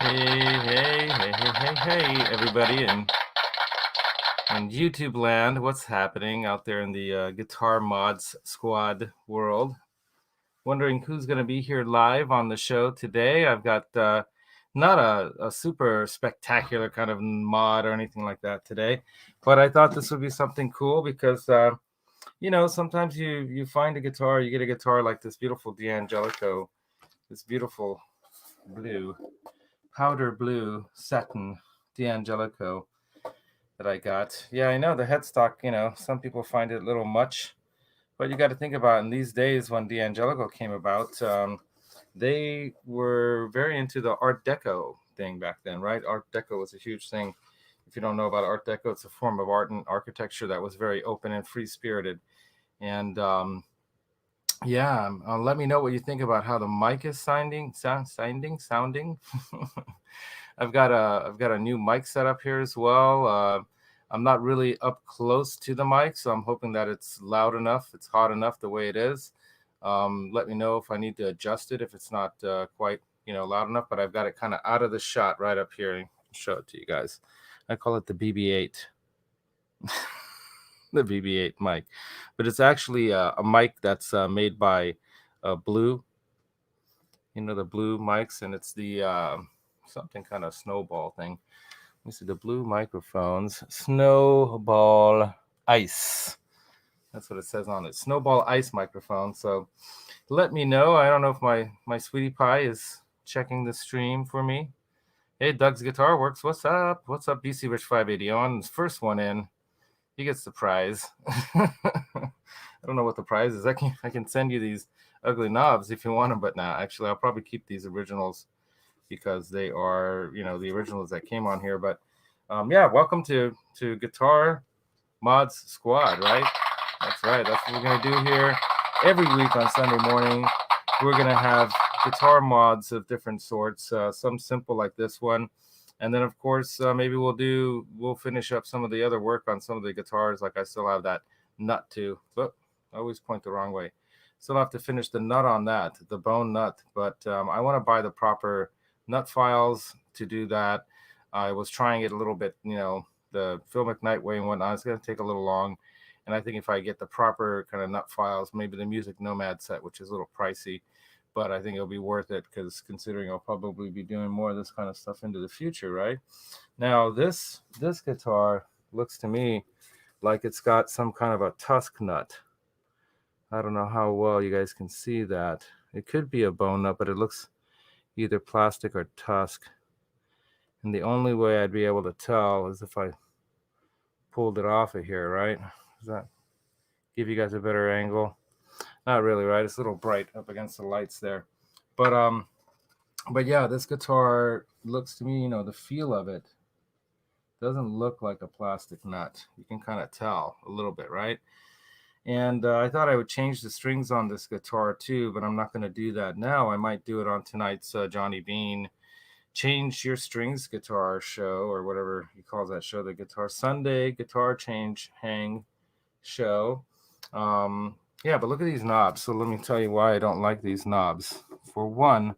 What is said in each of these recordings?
Hey, everybody in YouTube land. What's happening out there in the Guitar Mods Squad world? Wondering who's going to be here live on the show today. I've got not a super spectacular kind of mod or anything like that today, but I thought this would be something cool because, sometimes you find a guitar, you get a guitar like this beautiful D'Angelico, this beautiful blue, powder blue satin D'Angelico that I got. Yeah, I know the headstock, some people find it a little much, but you got to think about in these days when D'Angelico came about, they were very into the Art Deco thing back then, right? Art Deco was a huge thing. If you don't know about Art Deco, it's a form of art and architecture that was very open and free spirited. And yeah, let me know what you think about how the mic is sounding. I've got a new mic setup here as well. I'm not really up close to the mic, so I'm hoping that it's loud enough, it's hot enough the way it is. Let me know if I need to adjust it if it's not quite loud enough. But I've got it kind of out of the shot right up here. And show it to you guys. I call it the BB-8. The BB-8 mic, but it's actually a mic that's made by Blue. The Blue mics, and it's the something kind of snowball thing. Let me see the Blue microphones. Snowball Ice. That's what it says on it. Snowball Ice microphone. So let me know. I don't know if my sweetie pie is checking the stream for me. Hey, Doug's Guitar Works. What's up? What's up, BC Rich 580 on? His first one in. He gets the prize. I don't know what the prize is. I can send you these ugly knobs if you want them, but nah, actually I'll probably keep these originals because they are, the originals that came on here. But yeah, welcome to Guitar Mods Squad, right? That's right. That's what we're gonna do here every week on Sunday morning. We're gonna have guitar mods of different sorts. Some simple like this one. And then, of course, maybe we'll finish up some of the other work on some of the guitars. Like I still have that nut too. But I always point the wrong way. Still have to finish the nut on that, the bone nut. But I want to buy the proper nut files to do that. I was trying it a little bit, the Phil Mcknight way and whatnot. It's going to take a little long. And I think if I get the proper kind of nut files, maybe the Music Nomad set, which is a little pricey, but I think it'll be worth it because considering I'll probably be doing more of this kind of stuff into the future, right? Now, this guitar looks to me like it's got some kind of a tusk nut. I don't know how well you guys can see that. It could be a bone nut, but it looks either plastic or tusk. And the only way I'd be able to tell is if I pulled it off of here, right? Does that give you guys a better angle? Not really, right? It's a little bright up against the lights there. But yeah, this guitar looks to me, the feel of it doesn't look like a plastic nut. You can kind of tell a little bit, right? And I thought I would change the strings on this guitar too, but I'm not going to do that now. I might do it on tonight's Johnny Bean Change Your Strings guitar show, or whatever he calls that show, the Guitar Sunday Guitar Change Hang show. Yeah, but look at these knobs. So let me tell you why I don't like these knobs. For one,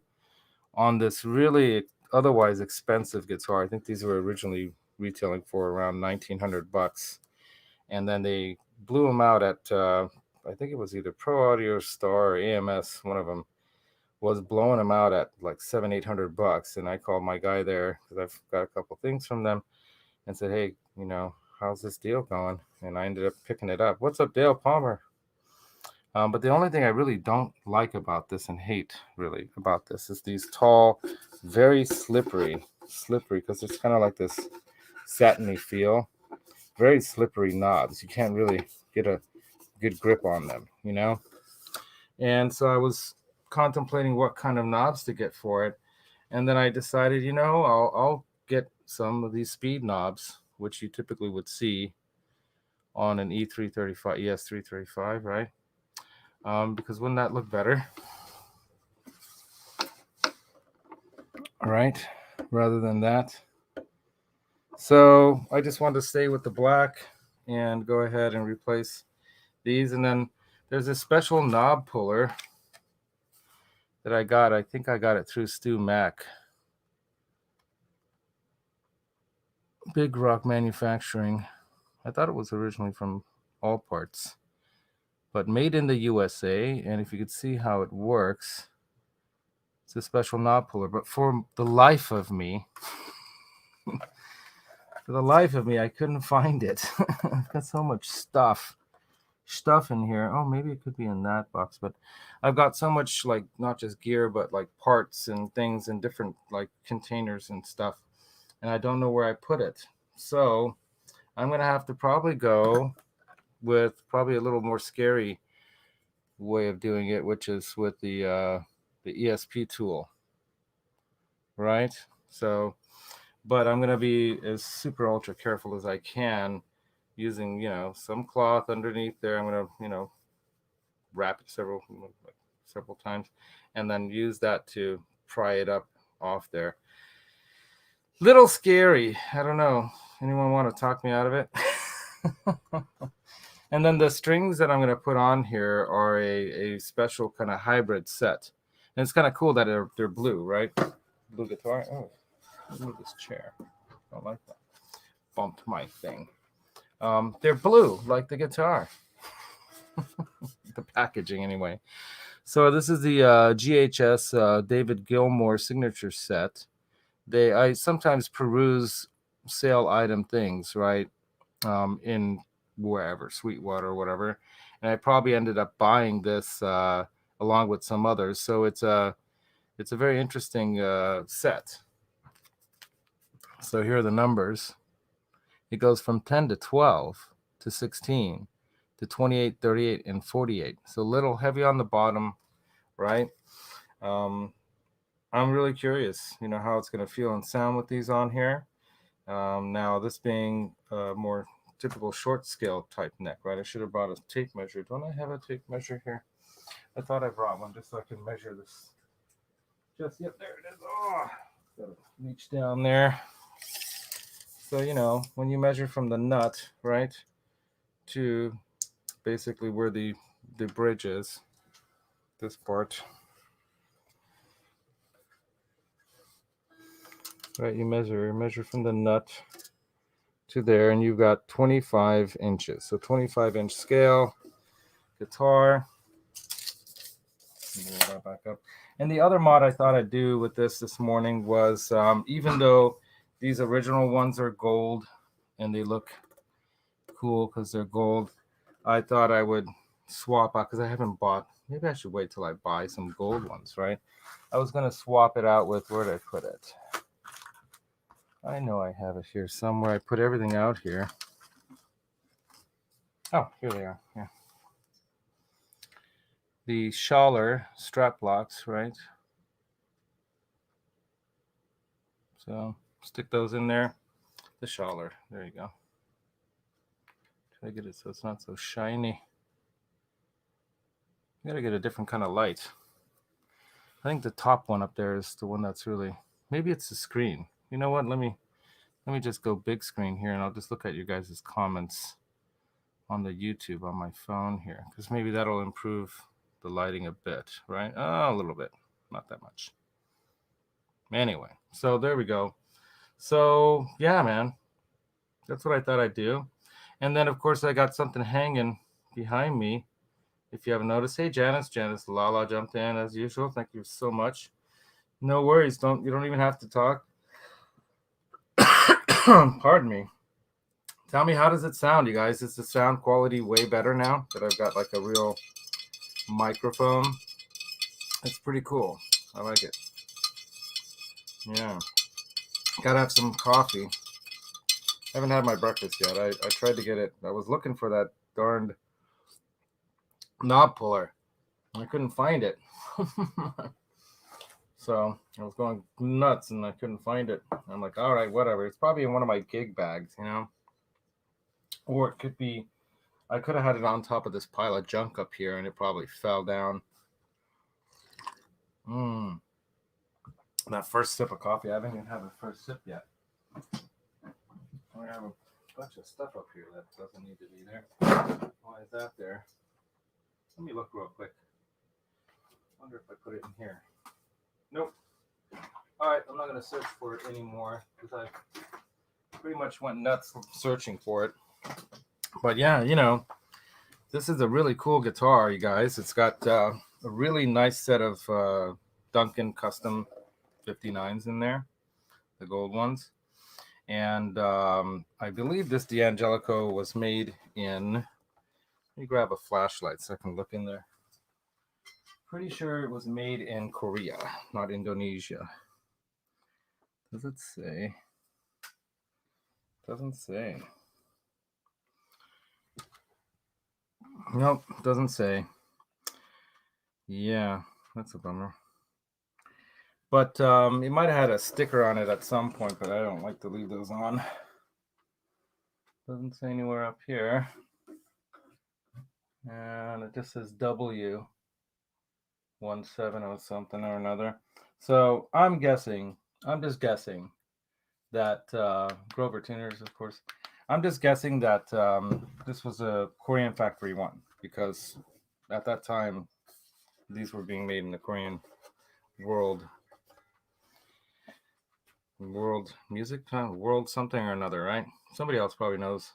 on this really otherwise expensive guitar, I think these were originally retailing for around $1,900, and then they blew them out at I think it was either Pro Audio Star or AMS. One of them was blowing them out at like $700-800, and I called my guy there because I've got a couple things from them and said, hey, how's this deal going? And I ended up picking it up. What's up, Dale Palmer? But the only thing I really don't like about this and hate really about this is these tall, very slippery, because it's kind of like this satiny feel, very slippery knobs. You can't really get a good grip on them, And so I was contemplating what kind of knobs to get for it. And then I decided, I'll get some of these speed knobs, which you typically would see on an E335, ES335, right? Because wouldn't that look better? All right, rather than that. So I just wanted to stay with the black and go ahead and replace these. And then there's a special knob puller that I got. I think I got it through Stu Mack. Big Rock Manufacturing. I thought it was originally from All Parts, but made in the USA. And if you could see how it works, it's a special knob puller. But for the life of me, I couldn't find it. I've got so much stuff in here. Oh, maybe it could be in that box, but I've got so much, like, not just gear, but like parts and things in different like containers and stuff, and I don't know where I put it. So I'm gonna have to probably go with probably a little more scary way of doing it, which is with the ESP tool, right? So, but I'm gonna be as super ultra careful as I can, using some cloth underneath there. I'm gonna wrap it several times, and then use that to pry it up off there. Little scary. I don't know. Anyone want to talk me out of it? And then the strings that I'm going to put on here are a special kind of hybrid set. And it's kind of cool that they're blue, right? Blue guitar. Oh, move this chair. I don't like that. Bumped my thing. They're blue, like the guitar. The packaging, anyway. So this is the G.A.S. David Gilmour signature set. I sometimes peruse sale item things, right? In wherever, Sweetwater or whatever, and I probably ended up buying this along with some others. So it's a very interesting set. So here are the numbers. It goes from 10 to 12 to 16 to 28, 38, and 48. So a little heavy on the bottom, right? I'm really curious, how it's going to feel and sound with these on here. Now, this being a more typical short scale type neck, right? I should have brought a tape measure. Don't I have a tape measure here? I thought I brought one just so I can measure this. Just, yep, there it is. Oh, gotta reach down there. So, when you measure from the nut, right, to basically where the bridge is, this part, right, you measure from the nut to there, and you've got 25 inches. So 25-inch scale guitar. Move that back up. And the other mod I thought I'd do with this morning was, even though these original ones are gold and they look cool because they're gold, I thought I would swap out, because I haven't bought, maybe I should wait till I buy some gold ones, right? I was going to swap it out with, where did I put it? I know I have it here somewhere. I put everything out here. Oh, here they are. Yeah. The Schaller strap locks, right? So stick those in there. The Schaller. There you go. Try to get it so it's not so shiny. You gotta get a different kind of light. I think the top one up there is the one that's really, maybe it's the screen. You know what? Let me just go big screen here, and I'll just look at you guys' comments on the YouTube on my phone here, because maybe that'll improve the lighting a bit, right? Oh, a little bit, not that much. Anyway, so there we go. So yeah, man, that's what I thought I'd do. And then, of course, I got something hanging behind me. If you haven't noticed, hey, Janice, Lala jumped in as usual. Thank you so much. No worries. You don't even have to talk. Pardon me. Tell me, how does it sound, you guys? Is the sound quality way better now that I've got like a real microphone? It's pretty cool. I like it. Yeah. Gotta have some coffee. I haven't had my breakfast yet. I tried to get it. I was looking for that darned knob puller. I couldn't find it. So I was going nuts and I couldn't find it. I'm like, all right, whatever. It's probably in one of my gig bags, Or it could be, I could have had it on top of this pile of junk up here and it probably fell down. That first sip of coffee, I haven't even had the first sip yet. I have a bunch of stuff up here that doesn't need to be there. Why is that there? Let me look real quick. Wonder if I put it in here. Nope. All right, I'm not going to search for it anymore because I've pretty much went nuts searching for it. But yeah, you know, this is a really cool guitar, you guys. It's got a really nice set of Duncan custom 59s in there, the gold ones. And I believe this D'Angelico was made in, let me grab a flashlight so I can look in there. Pretty sure it was made in Korea, not Indonesia. Does it say? Doesn't say. Nope, doesn't say. Yeah, that's a bummer. But it might have had a sticker on it at some point, but I don't like to leave those on. Doesn't say anywhere up here. And it just says W17 or something or another. So I'm just guessing that Grover Tuners, of course. I'm just guessing that this was a Korean factory one, because at that time these were being made in the Korean world music, world something or another, right? Somebody else probably knows.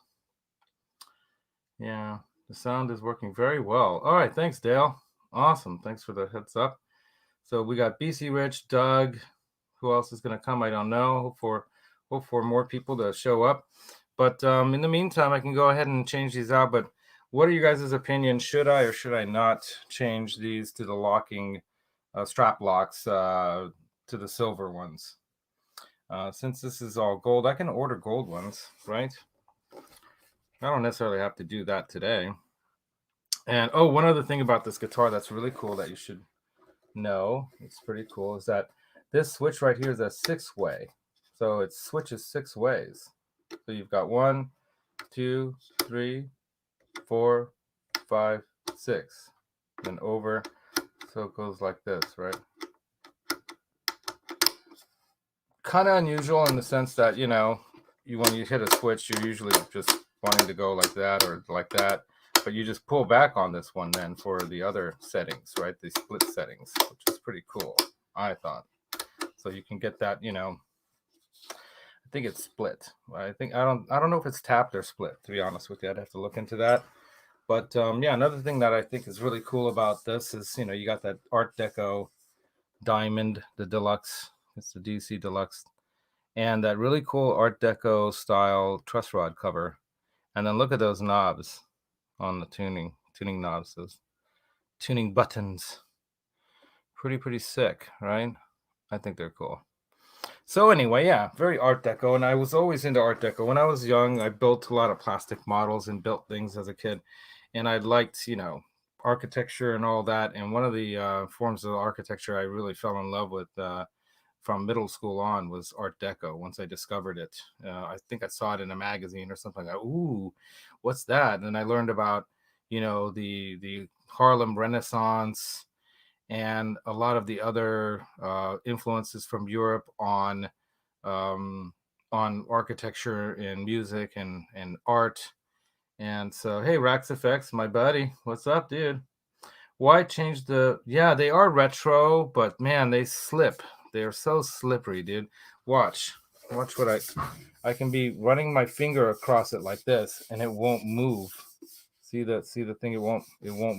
Yeah, the sound is working very well. All right, thanks, Dale. Awesome. Thanks for the heads up. So we got BC Rich, Doug. Who else is going to come? I don't know. Hope for more people to show up. But in the meantime, I can go ahead and change these out. But what are you guys' opinions? Should I or should I not change these to the locking strap locks to the silver ones? Since this is all gold, I can order gold ones, right? I don't necessarily have to do that today. And oh, one other thing about this guitar that's really cool that you should know, it's pretty cool, is that this switch right here is a 6-way. So it switches 6 ways. So you've got 1, 2, 3, 4, 5, 6. And over. So it goes like this, right? Kind of unusual in the sense that, you know, when you hit a switch, you're usually just wanting to go like that or like that. But you just pull back on this one then for the other settings, right? The split settings, which is pretty cool, I thought. So you can get that, you know, I think it's split. I don't know if it's tapped or split, to be honest with you. I'd have to look into that. But yeah, another thing that I think is really cool about this is, you know, you got that Art Deco diamond, the Deluxe. It's the DC Deluxe. And that really cool Art Deco style truss rod cover. And then look at those knobs on the tuning knobs, those tuning buttons. Pretty sick, right? I think they're cool. So anyway, yeah, very Art Deco, and I was always into Art Deco. When I was young, I built a lot of plastic models and built things as a kid, and I liked, you know, architecture and all that. And one of the forms of architecture I really fell in love with from middle school on was Art Deco. Once I discovered it, I think I saw it in a magazine or something. Like, ooh, what's that? And I learned about, you know, the Harlem Renaissance and a lot of the other influences from Europe on architecture and music and art. And so, hey, Rax Effects, my buddy, what's up, dude? Why change the? Yeah, they are retro, but man, they slip. They are so slippery, dude. Watch what I can be running my finger across it like this, and it won't move. See the thing? It won't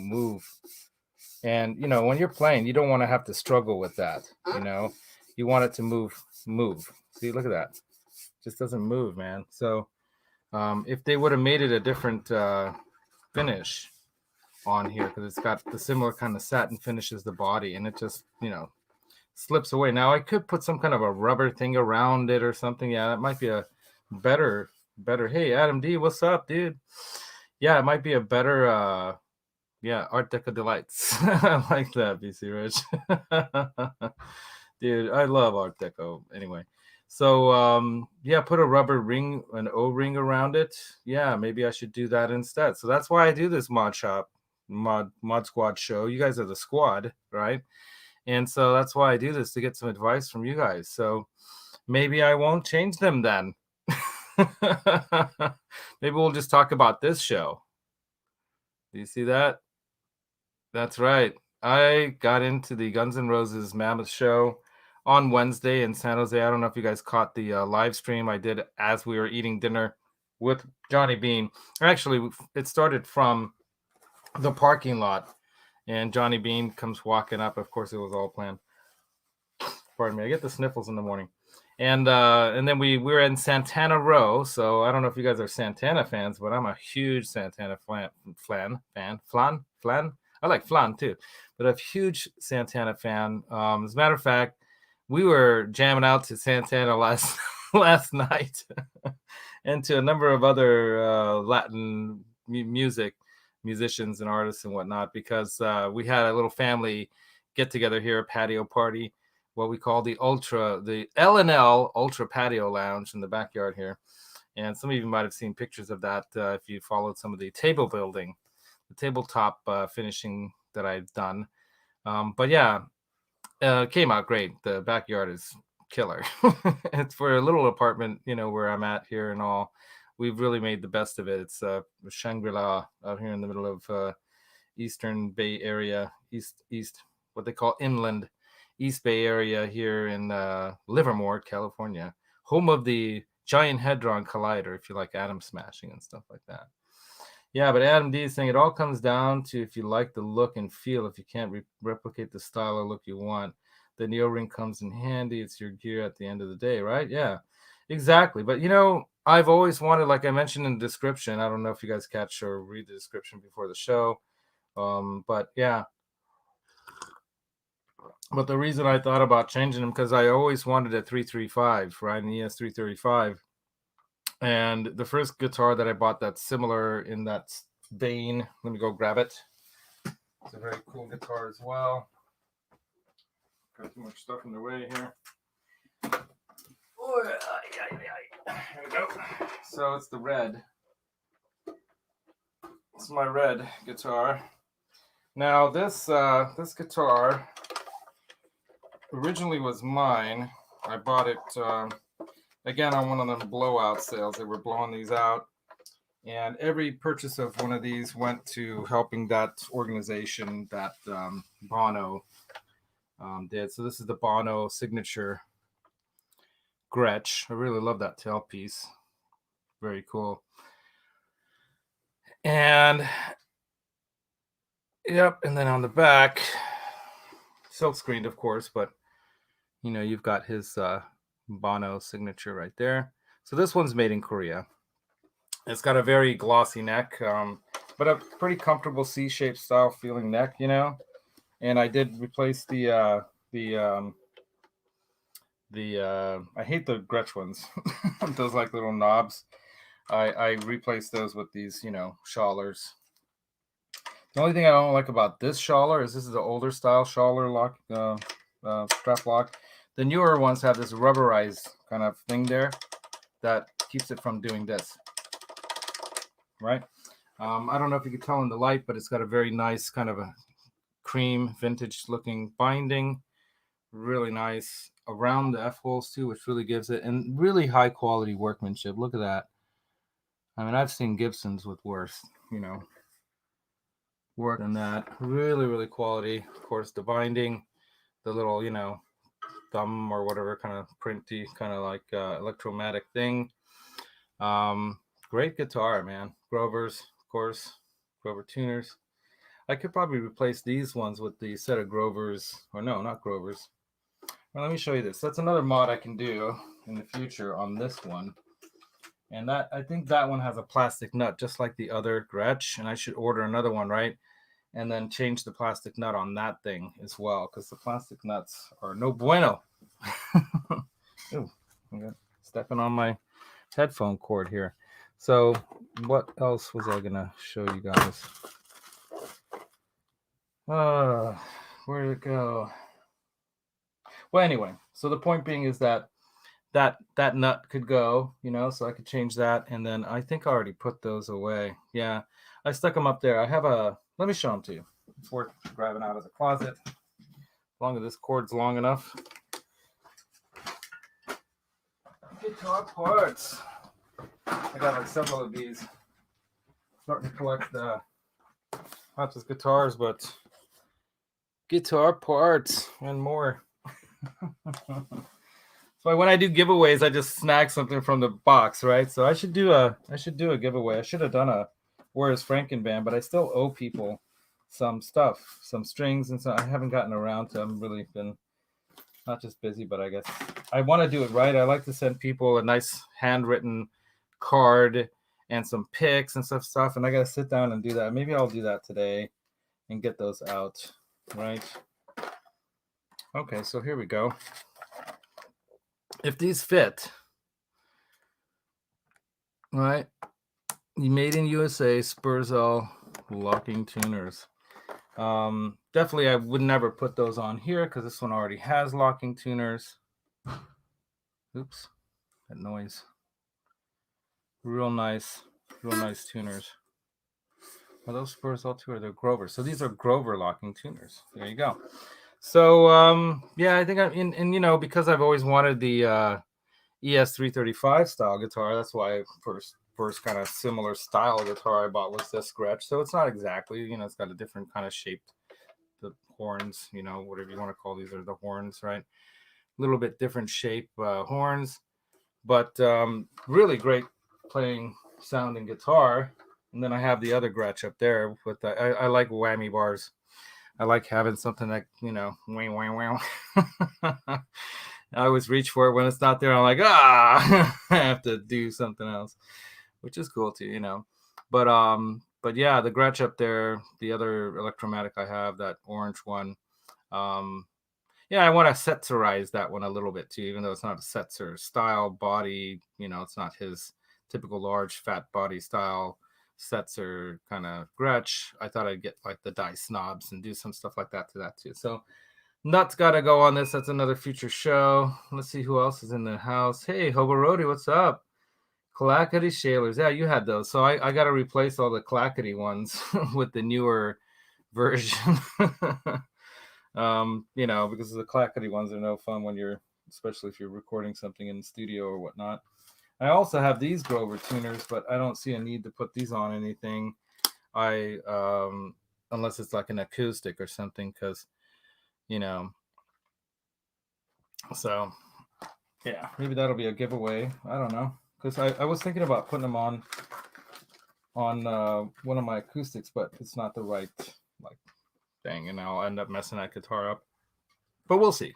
move. And you know, when you're playing, you don't want to have to struggle with that. You know, you want it to move. See, look at that. Just doesn't move, man. So if they would have made it a different finish on here, because it's got the similar kind of satin finish as the body, and it just, you know, slips away. Now I could put some kind of a rubber thing around it or something. Yeah, that might be a better. Hey, Adam D, what's up, dude? Yeah, it might be a better yeah, Art Deco delights. I like that, BC Rich. Dude, I love Art Deco anyway. So yeah, put a rubber ring, an O-ring around it. Yeah, maybe I should do that instead. So that's why I do this mod squad show. You guys are the squad, right? And so that's why I do this, to get some advice from you guys. So maybe I won't change them then. Maybe we'll just talk about this show. Do you see that? That's right. I got into the Guns N' Roses Mammoth show on Wednesday in San Jose. I don't know if you guys caught the live stream I did as we were eating dinner with Johnny Bean. Actually, it started from the parking lot, and Johnny Bean comes walking up. Of course, it was all planned. Pardon me, I get the sniffles in the morning. And then we were in Santana Row. So I don't know if you guys are Santana fans, but I'm a huge Santana fan. I like flan too, but a huge Santana fan. As a matter of fact, we were jamming out to Santana last night, and to a number of other Latin musicians and artists and whatnot, because we had a little family get together here, a patio party, what we call the L&L Ultra Patio Lounge in the backyard here. And some of you might have seen pictures of that if you followed some of the tabletop finishing that I've done. But yeah, it came out great. The backyard is killer. It's for a little apartment, where I'm at here and all. We've really made the best of it. It's Shangri-La out here in the middle of Eastern Bay Area, East, what they call inland, East Bay Area here in Livermore, California, home of the Giant Hadron Collider, if you like atom smashing and stuff like that. Yeah, but Adam D is saying it all comes down to if you like the look and feel. If you can't replicate the style or look you want, then the O-ring comes in handy. It's your gear at the end of the day, right? Yeah, exactly. But I've always wanted, like I mentioned in the description, I don't know if you guys catch or read the description before the show, but yeah. But the reason I thought about changing them, because I always wanted a 335, right? An ES 335. And the first guitar that I bought that's similar in that vein, let me go grab it. It's a very cool guitar as well. Got too much stuff in the way here. Oh, here we go. So it's the red. It's my red guitar. Now this guitar originally was mine. I bought it again on one of them blowout sales. They were blowing these out, and every purchase of one of these went to helping that organization that Bono did. So this is the Bono signature Gretsch. I really love that tailpiece. Very cool. And yep, and then on the back, silk screened, of course, but you've got his Bono signature right there. So this one's made in Korea. It's got a very glossy neck, but a pretty comfortable C-shaped style feeling neck, And I did replace the I hate the Gretsch ones, those like little knobs. I replaced those with these, shawlers. The only thing I don't like about this shawler is this is the older style shawler lock, strap lock. The newer ones have this rubberized kind of thing there that keeps it from doing this, right? I don't know if you can tell in the light, but it's got a very nice kind of a cream vintage looking binding. Really nice around the F-holes too, which really gives it, and really high quality workmanship. Look at that. I mean, I've seen Gibsons with worse, work than that. Really, really quality. Of course, the binding, the little, thumb or whatever kind of printy, kind of like electromatic thing. Great guitar, man. Grovers, of course, Grover tuners. I could probably replace these ones with the set of Grovers, or no, not Grovers. Well, let me show you this. That's another mod I can do in the future on this one. And that, I think that one has a plastic nut, just like the other Gretsch. And I should order another one, right? And then change the plastic nut on that thing as well, because the plastic nuts are no bueno. Ooh, I'm stepping on my headphone cord here. So what else was I going to show you guys? Where did it go? Well, anyway, so the point being is that nut could go, so I could change that. And then I think I already put those away. Yeah, I stuck them up there. I have let me show them to you. It's worth grabbing out of the closet. As long as this cord's long enough. Guitar parts. I got like several of these. Starting to collect not just guitars, but guitar parts and more. So when I do giveaways, I just snag something from the box, right? So I should do a giveaway. I should have done a Where's Franken band, but I still owe people some stuff, some strings, and so I haven't gotten around to. I'm really been not just busy, but I guess I want to do it right. I like to send people a nice handwritten card and some pics and stuff, and I got to sit down and do that. Maybe I'll do that today and get those out, right? Okay, so here we go. If these fit, right? Made in USA, Spurzell locking tuners. Definitely, I would never put those on here because this one already has locking tuners. Oops, that noise. Real nice tuners. Are those Spurzell too, or they're Grover? So these are Grover locking tuners. There you go. So yeah, I think and you know, because I've always wanted the ES 335 style guitar, that's why first kind of similar style guitar I bought was this Gretsch. So it's not exactly, you know, it's got a different kind of shaped, the horns, you know, whatever you want to call these are the horns, right? A little bit different shape horns, but really great playing sounding guitar. And then I have the other Gretsch up there with I like whammy bars. I like having something that, you know, wow. I always reach for it when it's not there. I'm like, I have to do something else, which is cool too, you know. But yeah, the Gretsch up there, the other Electromatic I have, that orange one. Yeah, I want to Setzerize that one a little bit too, even though it's not a Setzer style body. You know, it's not his typical large fat body style Setzer kind of Gretsch. I thought I'd get like the dice knobs and do some stuff like that to that too. So Nuts got to go on this. That's another future show. Let's see who else is in the house. Hey, Hobo Roadie, what's up? Clackety Shalers. Yeah, you had those. So I got to replace all the Clackety ones with the newer version. You know, because the Clackety ones are no fun when you're, especially if you're recording something in the studio or whatnot. I also have these Grover tuners, but I don't see a need to put these on anything. Unless it's like an acoustic or something, because, you know, so yeah, maybe that'll be a giveaway. I don't know, because I was thinking about putting them on one of my acoustics, but it's not the right like thing, and I'll end up messing that guitar up. But we'll see.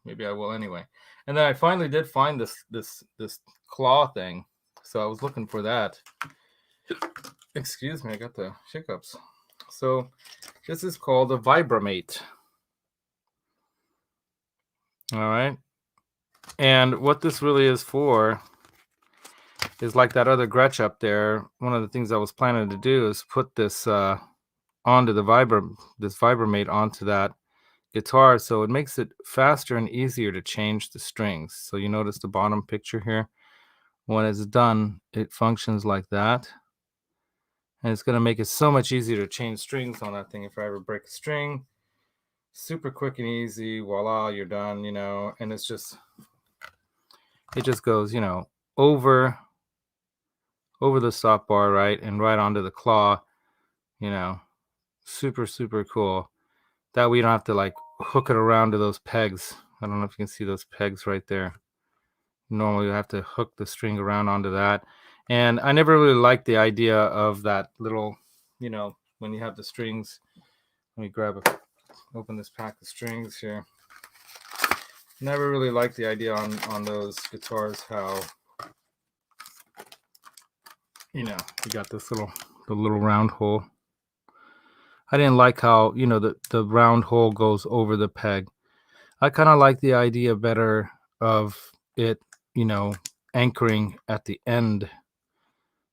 Maybe I will anyway. And then I finally did find this claw thing, so I was looking for that. Excuse me, I got the hiccups. So this is called a Vibramate. All right. And what this really is for is like that other Gretsch up there. One of the things I was planning to do is put this onto the Vibramate onto that guitar, so it makes it faster and easier to change the strings. So you notice the bottom picture here. When it's done, it functions like that. And it's going to make it so much easier to change strings on that thing. If I ever break a string, super quick and easy, voila, you're done, you know. And it just goes, you know, over the stop bar, right, and right onto the claw, you know. Super cool. That way you don't have to like hook it around to those pegs. I don't know if you can see those pegs right there. Normally you have to hook the string around onto that. And I never really liked the idea of that little, you know, when you have the strings. Let me open this pack of strings here. Never really liked the idea on those guitars how, you know, you got this the little round hole. I didn't like how, you know, the round hole goes over the peg. I kind of like the idea better of it, you know, anchoring at the end,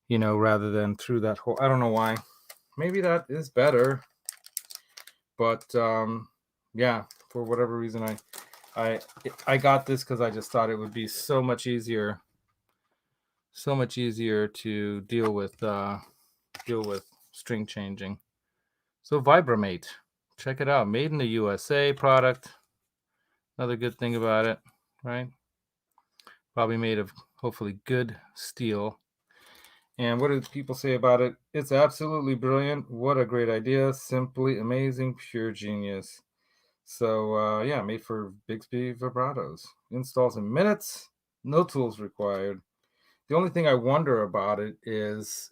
you know, rather than through that hole. I don't know why. Maybe that is better. But yeah, for whatever reason, I got this because I just thought it would be so much easier to deal with string changing. So Vibramate, check it out. Made in the USA product. Another good thing about it, right? Probably made of hopefully good steel. And what do people say about it? It's absolutely brilliant. What a great idea. Simply amazing. Pure genius. So yeah, made for Bixby vibratos. Installs in minutes, no tools required. The only thing I wonder about it is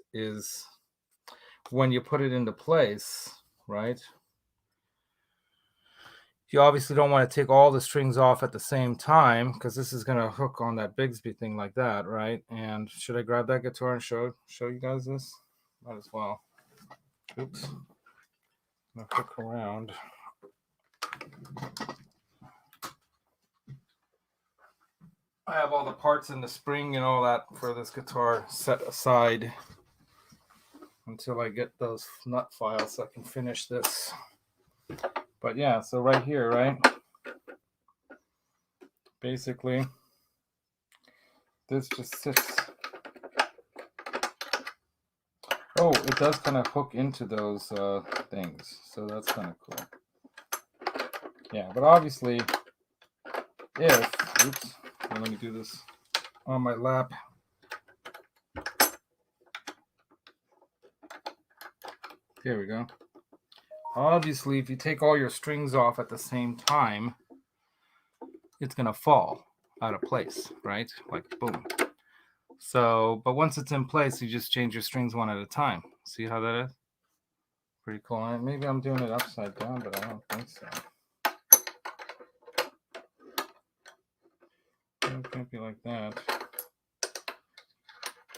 when you put it into place, right? You obviously don't want to take all the strings off at the same time because this is going to hook on that Bigsby thing like that, right? And should I grab that guitar and show you guys this? Might as well. Oops. I'm going to hook around. I have all the parts in the spring and all that for this guitar set aside until I get those nut files so I can finish this. But yeah, so right here, right? Basically, this just sits. Oh, it does kind of hook into those things, so that's kind of cool. Yeah, but obviously, oops, let me do this on my lap. There we go. Obviously, if you take all your strings off at the same time, it's going to fall out of place, right? Like boom. So, but once it's in place, you just change your strings one at a time. See how that is? Pretty cool. Maybe I'm doing it upside down, but I don't think so. It can't be like that.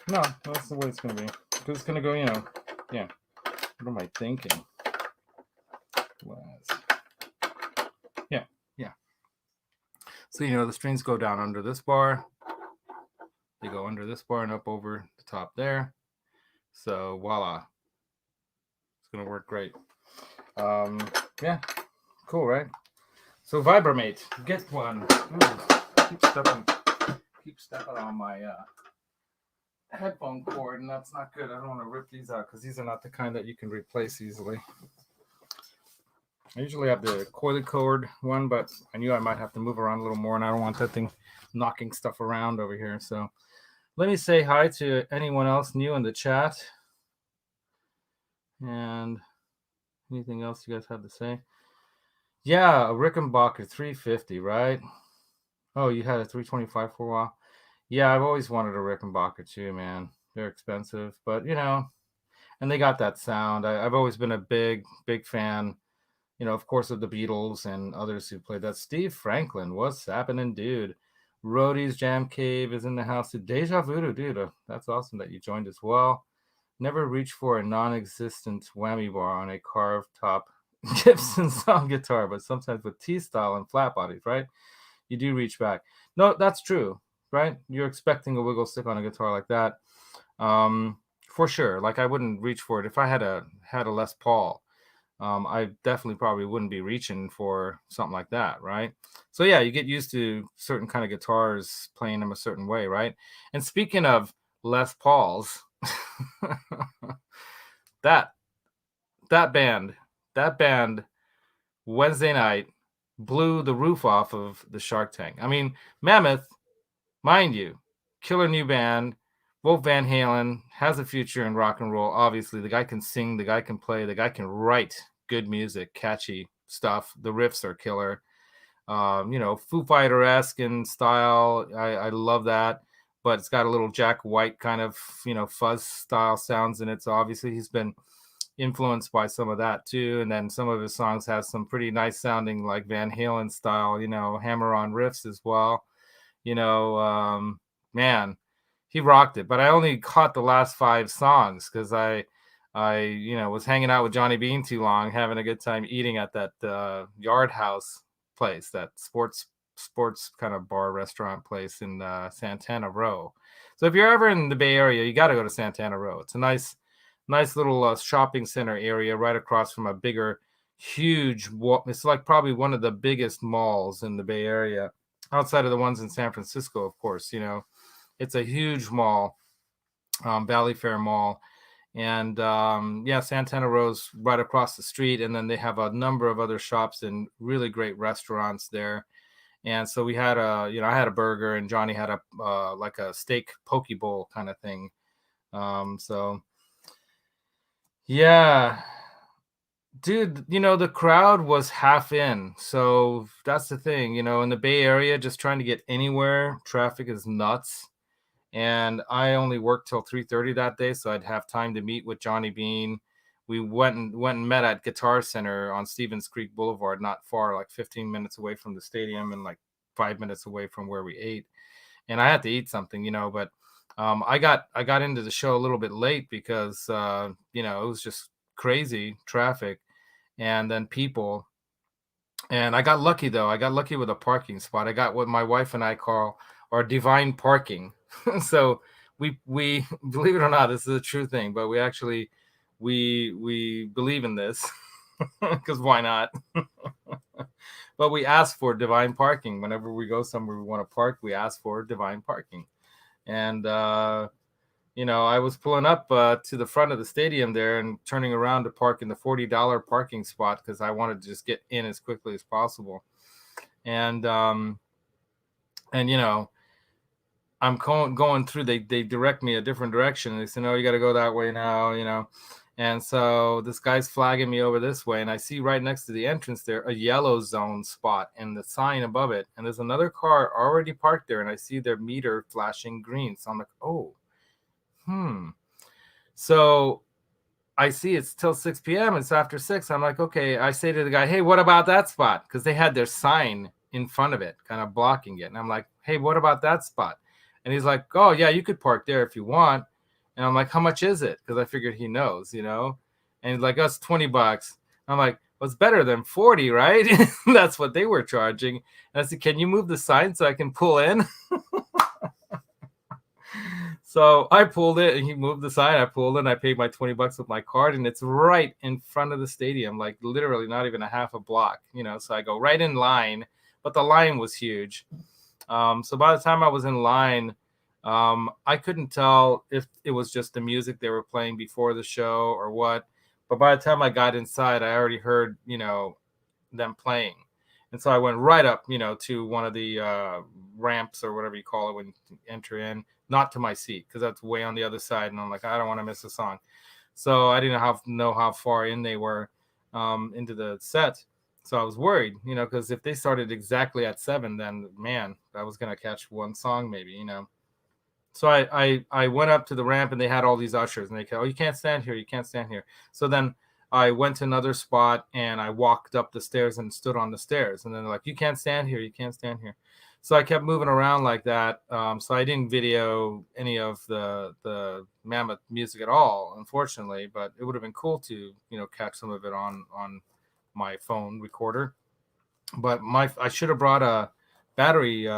No, that's the way it's going to be. Because it's going to go, yeah. What am I thinking? Yeah. So, the strings go down under this bar. They go under this bar and up over the top there. So, voila. It's going to work great. Yeah. Cool, right? So, Vibramate. Get one. Ooh, keep stepping on my headphone cord, and that's not good. I don't want to rip these out because these are not the kind that you can replace easily. I usually have the coily cord one, but I knew I might have to move around a little more, and I don't want that thing knocking stuff around over here. So let me say hi to anyone else new in the chat. And anything else you guys have to say? Yeah, a Rickenbacker 350, right? Oh, you had a 325 for a while? Yeah, I've always wanted a Rickenbacker too, man. They're expensive, but and they got that sound. I've always been a big fan, of course, of the Beatles and others who played that. Steve Franklin, what's happening, dude? Roadie's Jam Cave is in the house. Deja Voodoo, dude. That's awesome that you joined as well. Never reach for a non-existent whammy bar on a carved top Gibson song guitar, but sometimes with T-style and flat bodies, right? You do reach back. No, that's true, right? You're expecting a wiggle stick on a guitar like that. For sure. Like I wouldn't reach for it. If I had a Les Paul, I definitely probably wouldn't be reaching for something like that, right? So yeah, you get used to certain kind of guitars playing them a certain way, right? And speaking of Les Pauls, that band Wednesday night blew the roof off of the Shark Tank. I mean, Mammoth, mind you, killer new band. Wolf Van Halen has a future in rock and roll. Obviously, the guy can sing, the guy can play, the guy can write good music, catchy stuff. The riffs are killer. Foo Fighter-esque in style. I love that. But it's got a little Jack White kind of, fuzz style sounds in it. So obviously he's been influenced by some of that too. And then some of his songs have some pretty nice sounding like Van Halen style, hammer-on riffs as well. Man, he rocked it. But I only caught the last 5 songs because I was hanging out with Johnny Bean too long, having a good time eating at that Yard House place, that sports kind of bar restaurant place in Santana Row. So if you're ever in the Bay Area, you got to go to Santana Row. It's a nice little shopping center area right across from a bigger, huge. It's like probably one of the biggest malls in the Bay Area, outside of the ones in San Francisco, of course. It's a huge mall, Valley Fair Mall. And Santana Row's right across the street, and then they have a number of other shops and really great restaurants there. And so we had I had a burger, and Johnny had a like a steak poke bowl kind of thing. So yeah, Dude, the crowd was half in. So that's the thing, in the Bay Area, just trying to get anywhere, traffic is nuts. And I only worked till 3:30 that day, so I'd have time to meet with Johnny Bean. We went and met at Guitar Center on Stevens Creek Boulevard, not far, like 15 minutes away from the stadium and like 5 minutes away from where we ate. And I had to eat something, but I got into the show a little bit late because it was just crazy traffic and then people. And I got lucky though. I got lucky with a parking spot. I got what my wife and I call our divine parking. So we believe it or not, this is a true thing, but we actually we believe in this because why not? But we ask for divine parking whenever we go somewhere we want to park. We ask for divine parking, and I was pulling up to the front of the stadium there and turning around to park in the $40 parking spot because I wanted to just get in as quickly as possible. And I'm going through. They direct me a different direction. And they say, no, you got to go that way now. And so this guy's flagging me over this way, and I see right next to the entrance there a yellow zone spot and the sign above it. And there's another car already parked there, and I see their meter flashing green. So I'm like, oh, So I see it's till 6 p.m. It's after 6. I'm like, okay. I say to the guy, hey, what about that spot? Because they had their sign in front of it, kind of blocking it. And I'm like, hey, what about that spot? And he's like, oh, yeah, you could park there if you want. And I'm like, how much is it? Because I figured he knows. And he's like, us $20. I'm like, well, it's better than 40, right? That's what they were charging. And I said, can you move the sign so I can pull in? So I pulled it and he moved the sign. I pulled it and I paid my $20 with my card, and it's right in front of the stadium, like literally not even a half a block. So I go right in line, but the line was huge. So by the time I was in line, I couldn't tell if it was just the music they were playing before the show or what. But by the time I got inside, I already heard, them playing. And so I went right up, to one of the ramps or whatever you call it when you enter in, not to my seat because that's way on the other side. And I'm like, I don't want to miss a song. So I didn't know how far in they were into the set. So I was worried, because if they started exactly at 7, then man, I was going to catch one song maybe. So I went up to the ramp and they had all these ushers and they said, oh, you can't stand here. You can't stand here. So then I went to another spot and I walked up the stairs and stood on the stairs. And then they're like, you can't stand here. You can't stand here. So I kept moving around like that. So I didn't video any of the Mammoth music at all, unfortunately, but it would have been cool to, catch some of it on my phone recorder. But I should have brought a battery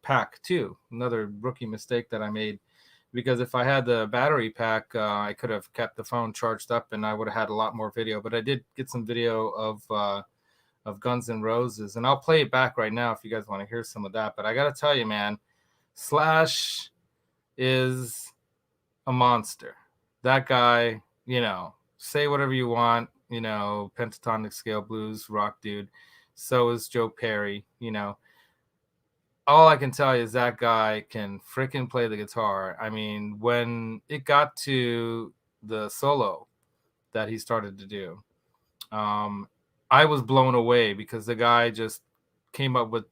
pack too. Another rookie mistake that I made, because if I had the battery pack, I could have kept the phone charged up and I would have had a lot more video. But I did get some video of Guns N' Roses, and I'll play it back right now if you guys want to hear some of that. But I gotta tell you, man, Slash is a monster. That guy, say whatever you want, pentatonic scale blues rock dude. So is Joe Perry. All I can tell you is that guy can freaking play the guitar. I mean, when it got to the solo that he started to do, I was blown away because the guy just came up with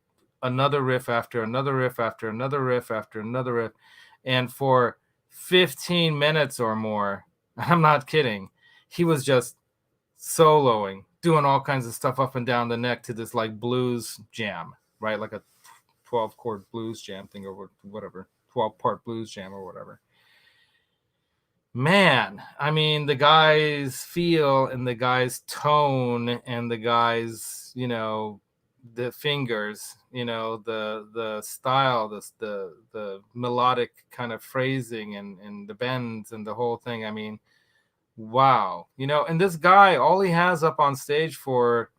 another riff after another riff after another riff after another riff. And for 15 minutes or more, I'm not kidding, he was just soloing, doing all kinds of stuff up and down the neck to this like blues jam, right? Like a 12 chord blues jam thing or whatever, 12-part blues jam or whatever. Man, I mean, the guy's feel and the guy's tone and the guy's, the fingers, the style, the melodic kind of phrasing and the bends and the whole thing. I mean, wow. And this guy, all he has up on stage for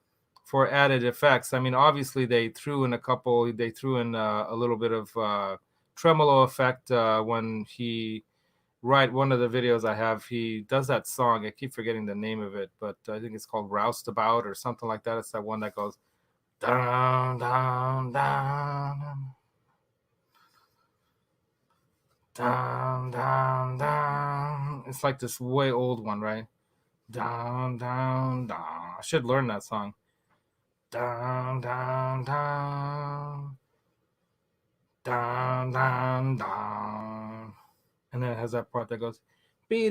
added effects. I mean, obviously they threw in a little bit of tremolo effect when he, right, one of the videos I have, he does that song. I keep forgetting the name of it, but I think it's called Roust About or something like that. It's that one that goes down, down, down, down, down, down. It's like this way old one, right? Down, down, down. I should learn that song. Down, down, down, down, down, down. And then it has that part that goes, right?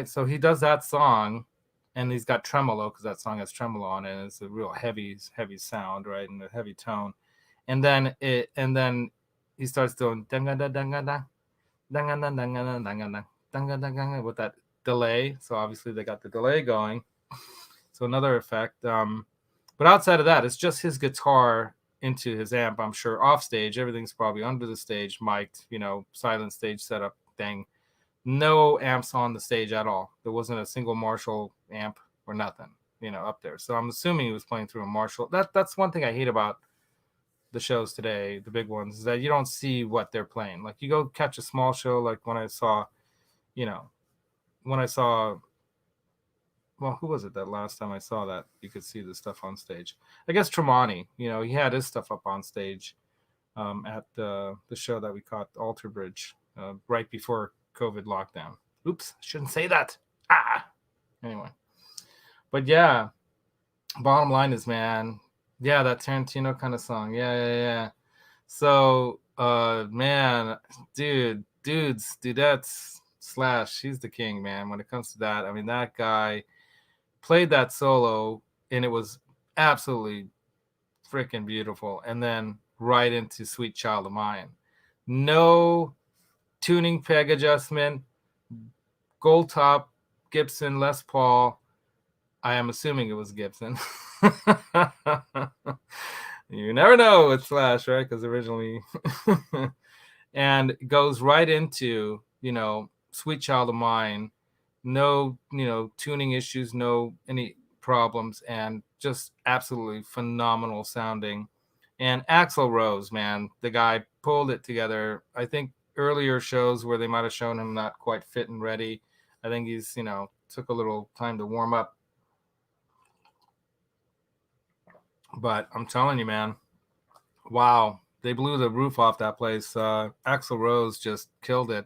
So he does that song, and he's got tremolo because that song has tremolo on it. And it's a real heavy sound, right, and a heavy tone. And then he starts doing with that delay. So obviously they got the delay going. So another effect. But outside of that, it's just his guitar into his amp. I'm sure off stage, everything's probably under the stage, mic'd, silent stage setup thing. No amps on the stage at all. There wasn't a single Marshall amp or nothing, up there. So I'm assuming he was playing through a Marshall. That's one thing I hate about the shows today, the big ones, is that you don't see what they're playing. Like you go catch a small show, like when I saw, well, who was it that last time I saw that you could see the stuff on stage? I guess Tremonti, he had his stuff up on stage at the show that we caught, Alter Bridge, right before COVID lockdown. Oops, shouldn't say that. Anyway. But yeah, bottom line is, man, yeah, that Tarantino kind of song. Yeah. So, man, dudettes Slash, he's the king, man. When it comes to that, I mean, that guy played that solo, and it was absolutely freaking beautiful. And then right into Sweet Child of Mine. No tuning peg adjustment, gold top, Gibson Les Paul. I am assuming it was Gibson. You never know with Slash, right? Because originally, and goes right into, Sweet Child of Mine. No, tuning issues, no any problems, and just absolutely phenomenal sounding. And Axl Rose, man, the guy pulled it together. I think earlier shows where they might have shown him not quite fit and ready, I think he's, took a little time to warm up. But I'm telling you, man, wow, they blew the roof off that place. Axl Rose just killed it.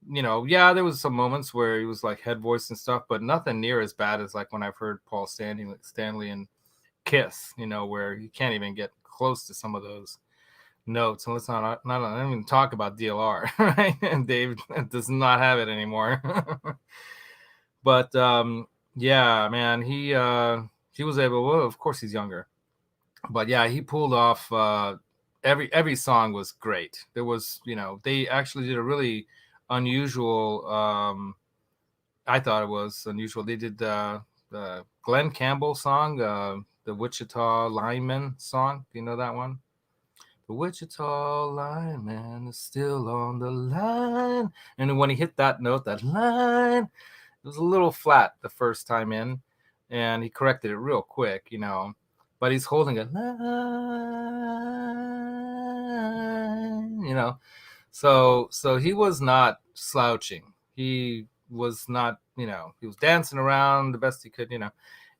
Yeah, there was some moments where he was like head voice and stuff, but nothing near as bad as like when I've heard Paul Stanley and Kiss, where you can't even get close to some of those notes. And let's not even talk about DLR, right? And Dave does not have it anymore. But yeah, man, he was able. Well, of course, he's younger, but yeah, he pulled off. Every song was great. There was, they actually did a really unusual. I thought it was unusual. They did the Glenn Campbell song, the Wichita Lineman song. Do you know that one? The Wichita lineman is still on the line. And when he hit that note, that line, it was a little flat the first time in, and he corrected it real quick, But he's holding a line, So he was not slouching. He was not, he was dancing around the best he could, He got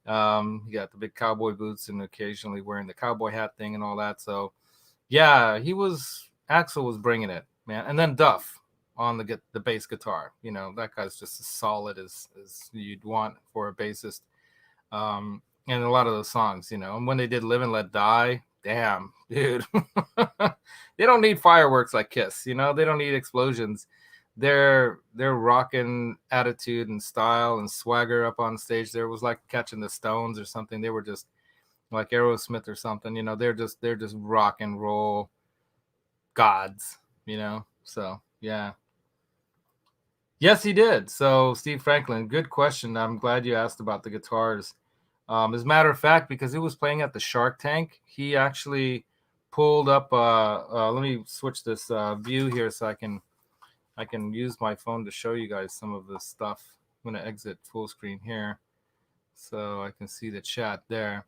the big cowboy boots and occasionally wearing the cowboy hat thing and all that. So yeah, Axl was bringing it, man. And then Duff on the bass guitar. That guy's just as solid as you'd want for a bassist. And a lot of those songs, and when they did Live and Let Die, damn, dude. They don't need fireworks like Kiss, they don't need explosions. Their rocking attitude and style and swagger up on stage there was like catching the Stones or something. They were just like Aerosmith or something, they're just rock and roll gods, So yeah. Yes, he did. So Steve Franklin, good question. I'm glad you asked about the guitars. As a matter of fact, because he was playing at the Shark Tank, he actually pulled up. Let me switch this view here so I can use my phone to show you guys some of this stuff. I'm going to exit full screen here so I can see the chat there.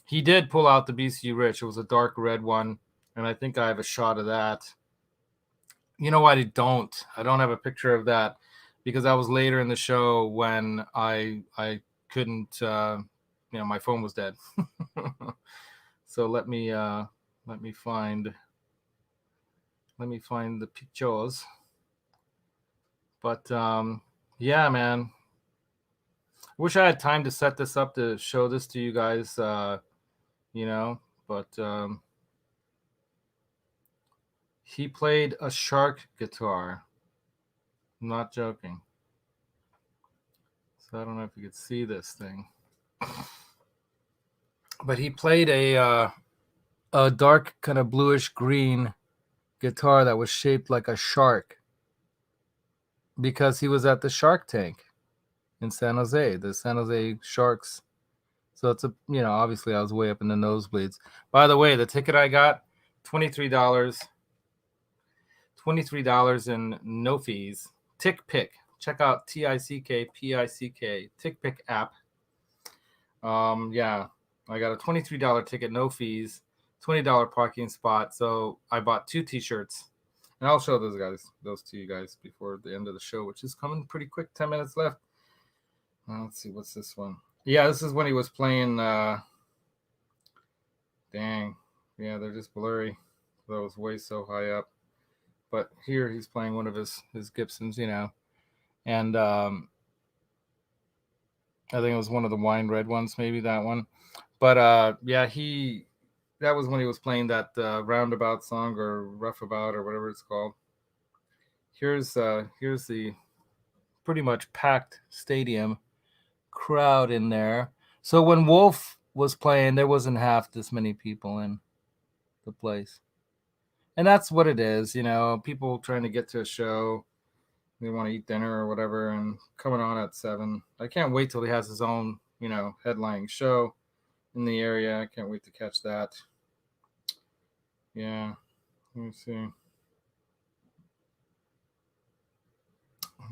He did pull out the BCU Rich. It was a dark red one, and I think I have a shot of that. You know what? I don't have a picture of that because that was later in the show when I couldn't. My phone was dead. So let me find the pictures. But yeah, man, Wish I had time to set this up to show this to you guys, but he played a shark guitar. I'm not joking. So I don't know if you could see this thing. But he played a dark kind of bluish green guitar that was shaped like a shark because he was at the Shark Tank in San Jose, the San Jose Sharks. So it's obviously I was way up in the nosebleeds. By the way, the ticket I got, $23. $23 and no fees. TickPick. Check out TickPick TickPick app. Yeah, I got a $23 ticket, no fees, $20 parking spot. So I bought 2 T-shirts, and I'll show those to you guys before the end of the show, which is coming pretty quick. 10 minutes left. Let's see, what's this one? Yeah, this is when he was playing. Dang, yeah, they're just blurry. That was way so high up. But here he's playing one of his Gibsons, and I think it was one of the wine red ones, maybe that one. But yeah, that was when he was playing that roundabout song or roughabout or whatever it's called. Here's the pretty much packed stadium crowd in there. So when Wolf was playing, there wasn't half this many people in the place. And that's what it is, people trying to get to a show. They want to eat dinner or whatever, and coming on at 7. I can't wait till he has his own, headlining show in the area. I can't wait to catch that. Yeah, let me see.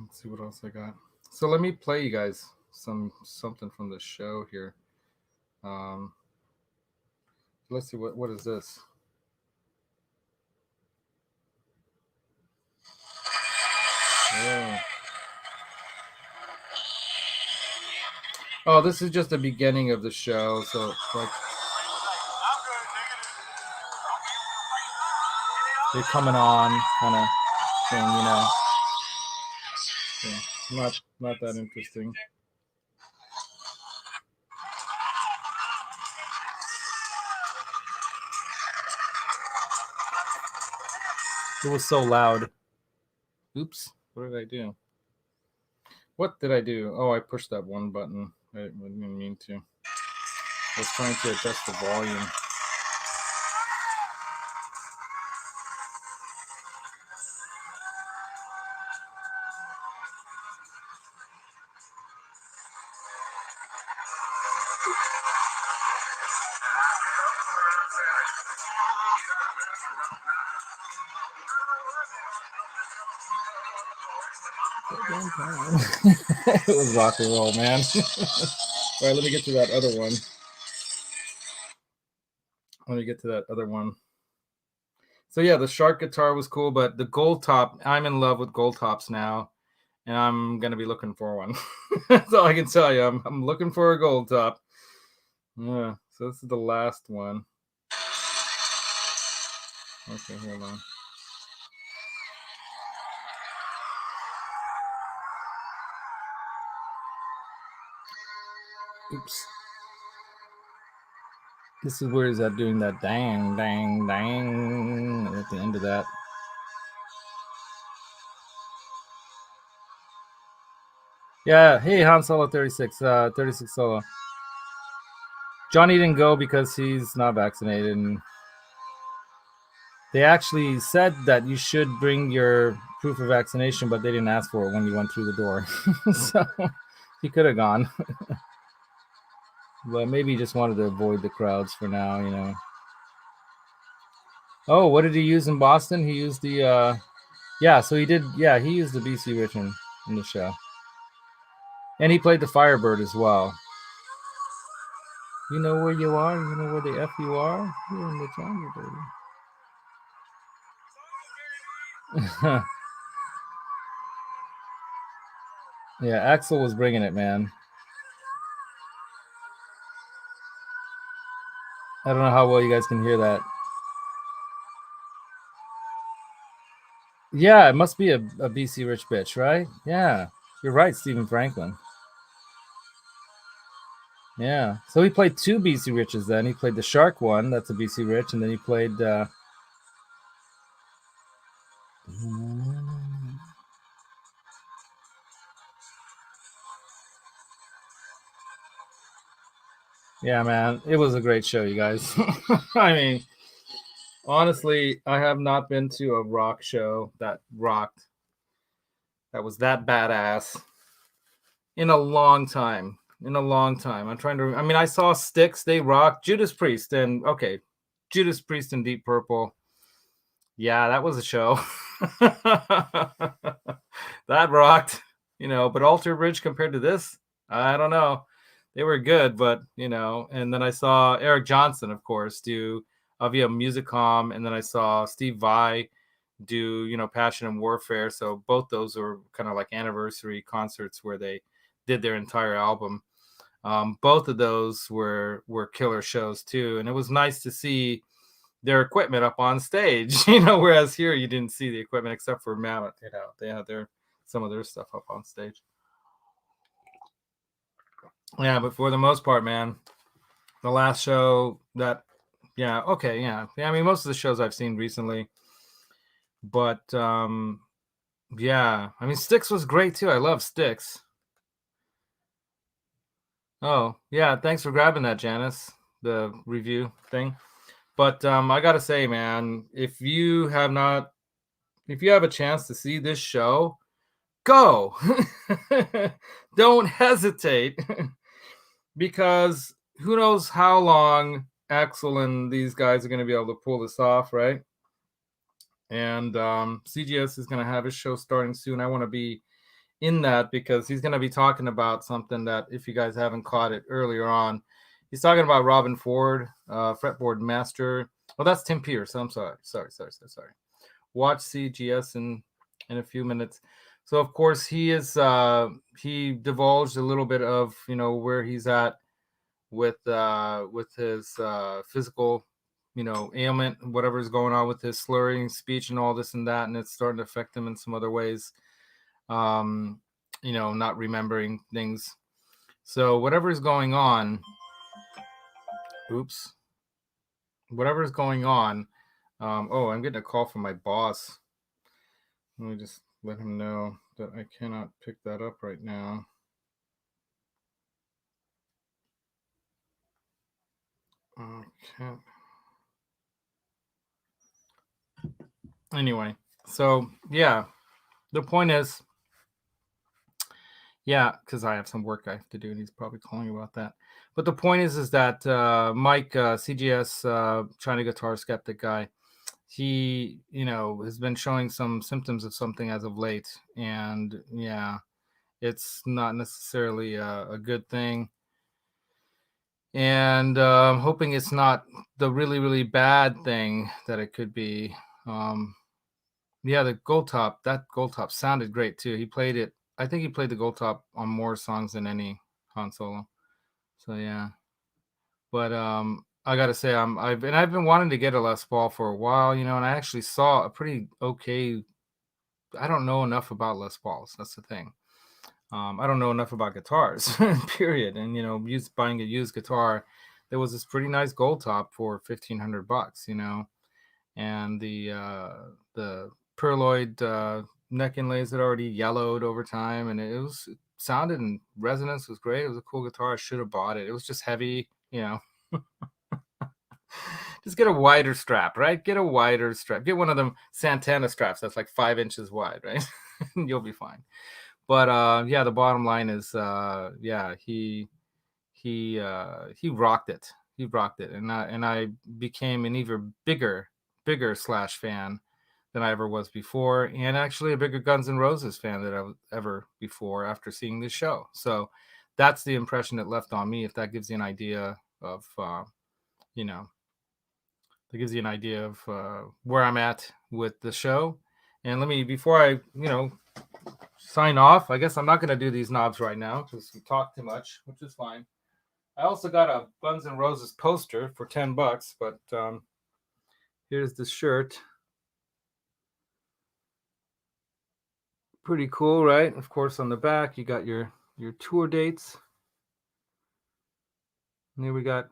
Let's see what else I got. So let me play you guys something from the show here. Let's see what is this. Yeah. Oh, this is just the beginning of the show, so like they're coming on kind of thing, So not that interesting. It was so loud. Oops, what did I do? What did I do? Oh, I pushed that one button. I didn't mean to. I was trying to adjust the volume. It was rock and roll, man. All right, let me get to that other one. So yeah, the shark guitar was cool, but the gold top, I'm in love with gold tops now, and I'm gonna be looking for one. That's all I can tell you. I'm looking for a gold top. Yeah, so this is the last one. Okay, hold on. Oops. This is where he's at doing that dang, dang, dang at the end of that. Yeah, hey, Han Solo 36, 36 Solo. Johnny didn't go because he's not vaccinated. And they actually said that you should bring your proof of vaccination, but they didn't ask for it when you went through the door. So he could have gone. But maybe he just wanted to avoid the crowds for now, Oh, what did he use in Boston? He used the, so he did, he used the BC Richmond in the show. And he played the Firebird as well. You know where you are? You know where the F you are? You're in the jungle, baby. Yeah, Axel was bringing it, man. I don't know how well you guys can hear that. Yeah, it must be a BC Rich bitch, right? Yeah, you're right, Stephen Franklin. Yeah. So he played two BC Riches then. He played the Shark one, that's a BC Rich, and then he played yeah, man. It was a great show, you guys. I mean, honestly, I have not been to a rock show that rocked, that was that badass in a long time. In a long time. I'm trying to, I mean, I saw Styx, they rocked. Judas Priest, and okay, Judas Priest and Deep Purple. Yeah, that was a show. That rocked, but Alter Bridge compared to this, I don't know. They were good, but and then I saw Eric Johnson, of course, do Avia Musicom, and then I saw Steve Vai do, Passion and Warfare. So both those were kind of like anniversary concerts where they did their entire album. Both of those were killer shows too, and it was nice to see their equipment up on stage, whereas here you didn't see the equipment except for Mammoth, they had some of their stuff up on stage. Yeah, but for the most part, man, the last show that, yeah, okay, yeah. I mean, most of the shows I've seen recently, but yeah, I mean, Styx was great too. I love Styx. Oh, yeah, thanks for grabbing that, Janice, the review thing. But I gotta say, man, if you have a chance to see this show, go. Don't hesitate. Because who knows how long Axel and these guys are going to be able to pull this off, right? And CGS is going to have his show starting soon. I want to be in that because he's going to be talking about something that, if you guys haven't caught it earlier on, he's talking about Robin Ford, fretboard master. Oh, that's Tim Pierce. I'm sorry. Watch CGS in a few minutes. So of course he divulged a little bit of where he's at with his physical ailment, whatever is going on with his slurring speech and all this and that, and it's starting to affect him in some other ways. Not remembering things. So whatever is going on, oops, whatever is going on. Oh, I'm getting a call from my boss. Let me just let him know that I cannot pick that up right now. Okay. Anyway, so yeah, the point is, yeah, because I have some work I have to do, and he's probably calling about that. But the point is that Mike, CGS, China Guitar Skeptic guy, he, has been showing some symptoms of something as of late, and yeah, it's not necessarily a good thing. And I'm hoping it's not the really, really bad thing that it could be. Yeah, the gold top, that gold top sounded great too. He played it. I think he played the gold top on more songs than any Han Solo. So yeah, but I gotta say, I've been wanting to get a Les Paul for a while, and I actually saw a pretty okay. I don't know enough about Les Pauls. That's the thing. I don't know enough about guitars, period. And buying a used guitar, there was this pretty nice gold top for $1,500, and the perloid neck inlays had already yellowed over time, and it sounded and resonance was great. It was a cool guitar. I should have bought it. It was just heavy, Just get a wider strap, right? Get a wider strap. Get one of them Santana straps that's like 5 inches wide, right? You'll be fine. But yeah, the bottom line is, yeah, he rocked it. He rocked it, and I became an even bigger Slash fan than I ever was before, and actually a bigger Guns N' Roses fan than I was ever before after seeing this show. So that's the impression it left on me. If that gives you an idea of, you know, that gives you an idea of where I'm at with the show. And let me, before I, sign off, I guess I'm not going to do these knobs right now because we talk too much, which is fine. I also got a Guns N' Roses poster for $10, but here's the shirt. Pretty cool, right? Of course, on the back, you got your tour dates. And here we got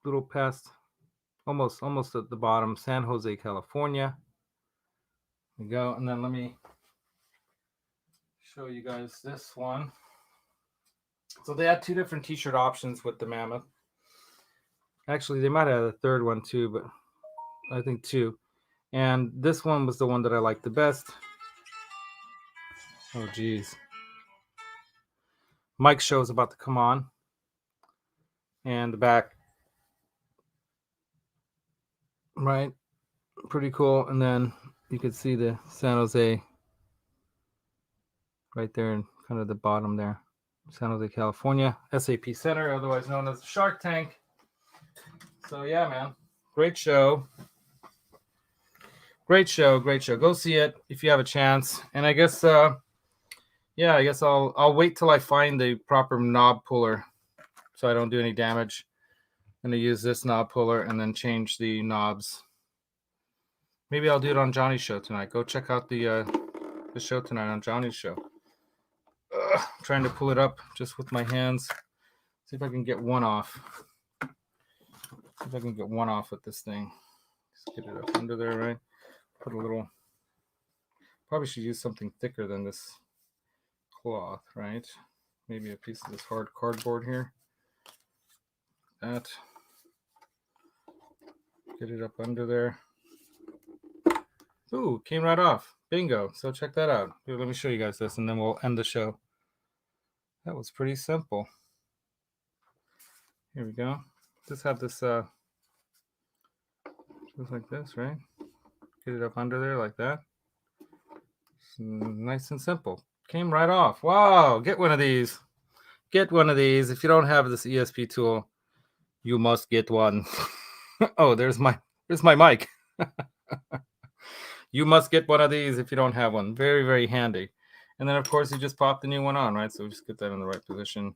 little past, almost at the bottom, San Jose, California. There we go. And then let me show you guys this one. So they had 2 different t-shirt options with the Mammoth. Actually, they might have a third one too, but I think 2. And this one was the one that I liked the best. Oh, geez. Mike's show is about to come on. And the back. Right? Pretty cool. And then you could see the San Jose right there in kind of the bottom there. San Jose, California. SAP Center, otherwise known as the Shark Tank. So yeah, man. Great show. Great show. Go see it if you have a chance. And I guess yeah, I guess I'll wait till I find the proper knob puller so I don't do any damage. I'm gonna use this knob puller and then change the knobs. Maybe I'll do it on Johnny's show tonight. Go check out the show tonight on Johnny's show. Trying to pull it up just with my hands. See if I can get one off. See if I can get one off with this thing. Just get it up under there, right? Put a little. Probably should use something thicker than this cloth, right? Maybe a piece of this hard cardboard here. That. Get it up under there. Ooh, came right off. Bingo. So check that out. Here, let me show you guys this and then we'll end the show. That was pretty simple. Here we go. Just have this just like this, right? Get it up under there like that. It's nice and simple. Came right off. Wow, get one of these. Get one of these. If you don't have this ESP tool, you must get one. Oh, there's my mic. You must get one of these if you don't have one. Very, very handy. And then, of course, you just pop the new one on, right? So just get that in the right position.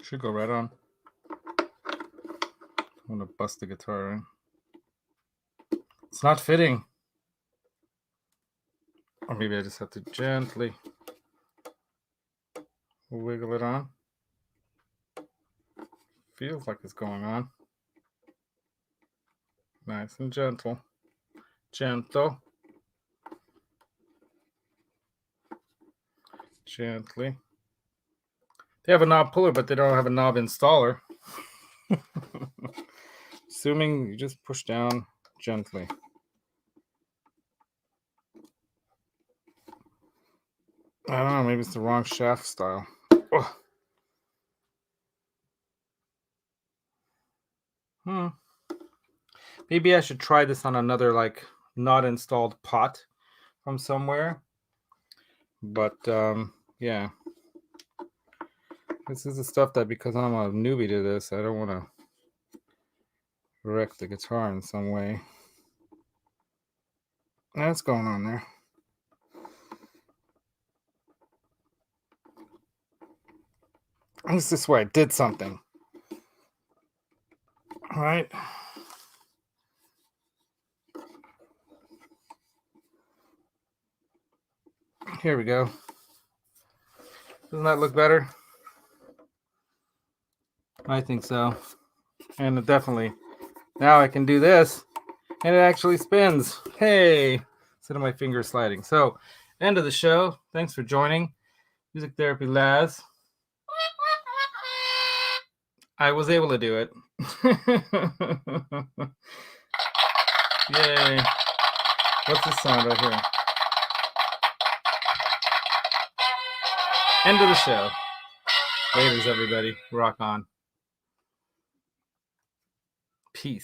Should go right on. I'm going to bust the guitar in. It's not fitting. Or maybe I just have to gently wiggle it on. Feels like it's going on. Nice and gentle. Gentle. Gently. They have a knob puller, but they don't have a knob installer. Assuming you just push down gently. I don't know, maybe it's the wrong shaft style. Oh. Maybe I should try this on another, like, not installed pot from somewhere. But, yeah. This is the stuff that, because I'm a newbie to this, I don't want to wreck the guitar in some way. What's going on there? At least this way I did something. All right. Here we go. Doesn't that look better? I think so. And it definitely. Now I can do this, and it actually spins. Hey! Instead of my fingers sliding. So, end of the show. Thanks for joining. Music Therapy Laz. I was able to do it. Yay. What's this sound right here? End of the show. Laters, everybody. Rock on. Peace.